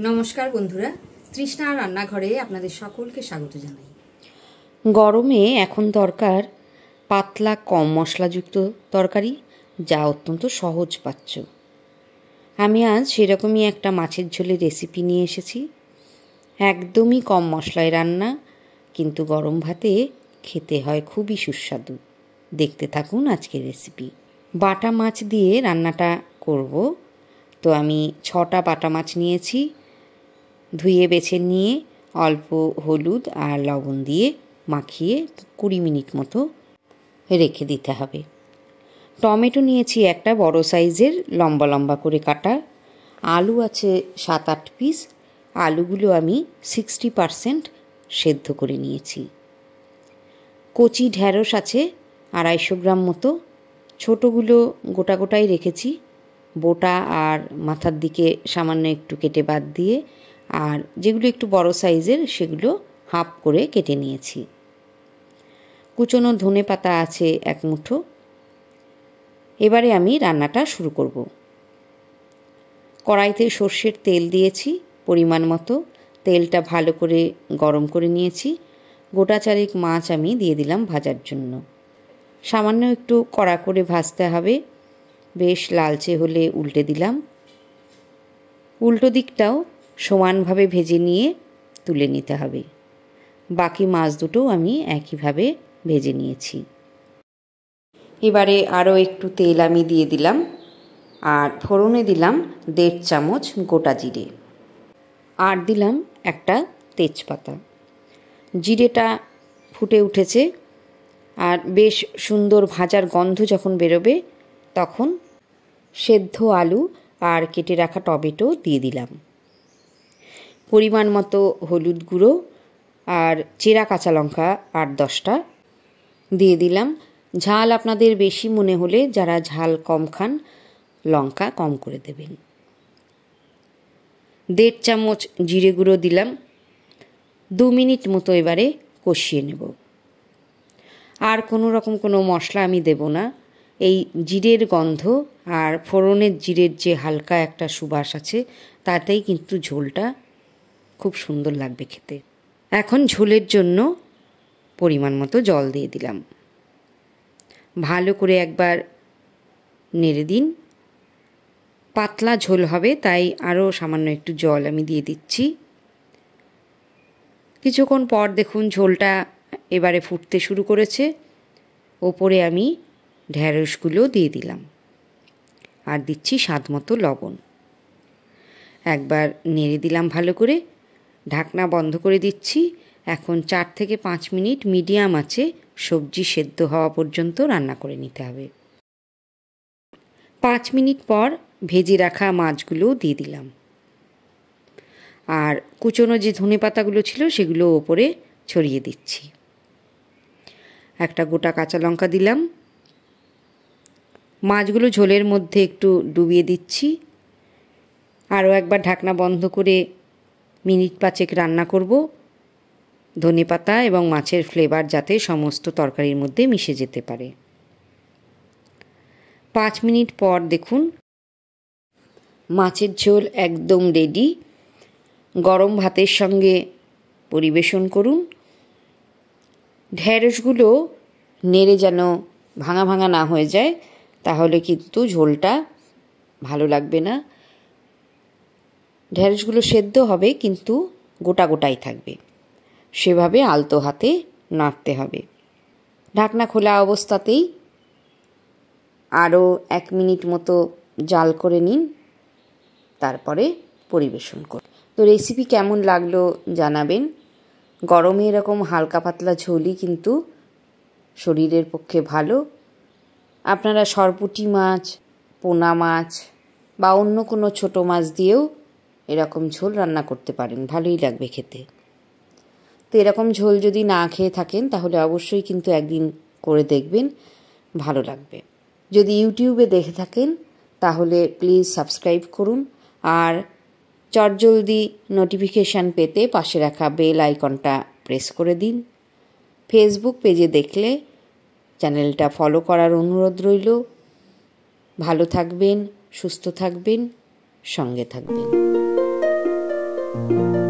নমস্কার বন্ধুরা, তৃষ্ণা রান্নাঘরে আপনাদের সকলকে স্বাগত জানাই। গরমে এখন দরকার পাতলা কম মশলাযুক্ত তরকারি, যা অত্যন্ত সহজ পাচ্য। আমি আজ সেরকমই একটা মাছের ঝোলের রেসিপি নিয়ে এসেছি। একদমই কম মশলায় রান্না, কিন্তু গরম ভাতে খেতে হয় খুবই সুস্বাদু। দেখতে থাকুন আজকের রেসিপি। বাটা মাছ দিয়ে রান্নাটা করব। তো আমি 6টা বাটা মাছ নিয়েছি। ধুয়ে বেছে নিয়ে অল্প হলুদ আর লবণ দিয়ে মাখিয়ে 20 মিনিট মতো রেখে দিতে হবে। টমেটো নিয়েছি একটা বড় সাইজের, লম্বা লম্বা করে কাটা। আলু আছে 7-8 পিস। আলুগুলো আমি 60% সেদ্ধ করে নিয়েছি। কচি ঢ্যাঁড়স আছে 250 গ্রাম মতো। ছোটোগুলো গোটা গোটাই রেখেছি, বোটা আর মাথার দিকে সামান্য একটু কেটে বাদ দিয়ে, আর যেগুলো একটু বড় সাইজের সেগুলো হাফ করে কেটে নিয়েছি। কুচনো ধনে পাতা আছে 1 মুঠো। এবারে আমি রান্নাটা শুরু করব। কড়াইতে সর্ষের তেল দিয়েছি পরিমাণ মতো। তেলটা ভালো করে গরম করে নিয়েছি। গোটা চারেক মাছ আমি দিয়ে দিলাম ভাজার জন্য। সামান্য একটু কড়া করে ভাজতে হবে। বেশ লালচে হলে উল্টে দিলাম। উল্টো দিকটাও সমানভাবে ভেজে নিয়ে তুলে নিতে হবে। বাকি মাছ দুটো আমি একইভাবে ভেজে নিয়েছি। এবারে আরও একটু তেল আমি দিয়ে দিলাম, আর ফোড়নে দিলাম 1.5 চামচ গোটা জিরে, আর দিলাম একটা তেজপাতা। জিরেটা ফুটে উঠেছে, আর বেশ সুন্দর ভাজার গন্ধ যখন বেরোবে তখন সেদ্ধ আলু আর কেটে রাখা টমেটো দিয়ে দিলাম। পরিমাণ মতো হলুদ গুঁড়ো আর চেরা কাঁচা লঙ্কা 8-10টা দিয়ে দিলাম। ঝাল আপনাদের বেশি মনে হলে, যারা ঝাল কম খান, লঙ্কা কম করে দেবেন। 1.5 চামচ জিরে গুঁড়ো দিলাম। 2 মিনিট মতো এবারে কষিয়ে নেব। আর কোনো মশলা আমি দেব না। এই জিরের গন্ধ আর ফোড়নের জিরের যে হালকা একটা সুবাস আছে, তাতেই কিন্তু ঝোলটা খুব সুন্দর লাগবে খেতে। এখন ঝোলের জন্য পরিমাণ মতো জল দিয়ে দিলাম। ভালো করে একবার নেড়ে দিন। পাতলা ঝোল হবে, তাই আরও সামান্য একটু জল আমি দিয়ে দিচ্ছি। কিছুক্ষণ পর দেখুন ঝোলটা এবারে ফুটতে শুরু করেছে। ওপরে আমি ঢ্যাঁড়সগুলো দিয়ে দিলাম, আর দিচ্ছি স্বাদ মতো লবণ। একবার নেড়ে দিলাম ভালো করে, ঢাকনা বন্ধ করে দিচ্ছি। এখন 4 থেকে 5 মিনিট মিডিয়াম আঁচে সবজি সেদ্ধ হওয়া পর্যন্ত রান্না করে নিতে হবে। 5 মিনিট পর ভেজে রাখা মাছগুলোও দিয়ে দিলাম, আর কুচনো যে ধনে পাতাগুলো ছিল সেগুলো ওপরে ছড়িয়ে দিচ্ছি। একটা গোটা কাঁচা লঙ্কা দিলাম। মাছগুলো ঝোলের মধ্যে একটু ডুবিয়ে দিচ্ছি। আরও একবার ঢাকনা বন্ধ করে মিনিট 5 রান্না করব, ধনেপাতা এবং মাছের ফ্লেভার যাতে সমস্ত তরকারির মধ্যে মিশে যেতে পারে। 5 মিনিট পর দেখুন মাছের ঝোল একদম রেডি। গরম ভাতের সঙ্গে পরিবেশন করুন। ঢ্যাঁড়সগুলো নেড়ে যেন ভাঙা ভাঙা না হয়ে যায়, তাহলে কিন্তু ঝোলটা ভালো লাগবে না। ঢ্যাঁড়সগুলো সেদ্ধ হবে কিন্তু গোটা গোটাই থাকবে, সেভাবে আলতো হাতে নাড়তে হবে। ঢাকনা খোলা অবস্থাতেই আরও 1 মিনিট মতো জাল করে নিন, তারপরে পরিবেশন করুন। তো রেসিপি কেমন লাগলো জানাবেন। গরমে এরকম হালকা পাতলা ঝোলই কিন্তু শরীরের পক্ষে ভালো। আপনারা সরপুঁটি মাছ, পোনা মাছ বা অন্য কোনো ছোটো মাছ দিয়েও এরকম ঝোল রান্না করতে পারেন, ভালোই লাগবে খেতে। তো এরকম ঝোল যদি না খেয়ে থাকেন তাহলে অবশ্যই কিন্তু একদিন করে দেখবেন, ভালো লাগবে। যদি ইউটিউবে দেখে থাকেন তাহলে প্লিজ সাবস্ক্রাইব করুন, আর চটজলদি নোটিফিকেশান পেতে পাশে রাখা বেল আইকনটা প্রেস করে দিন। ফেসবুক পেজে দেখলে চ্যানেলটা ফলো করার অনুরোধ রইল। ভালো থাকবেন, সুস্থ থাকবেন, সঙ্গে থাকবেন। ধন্যবাদ।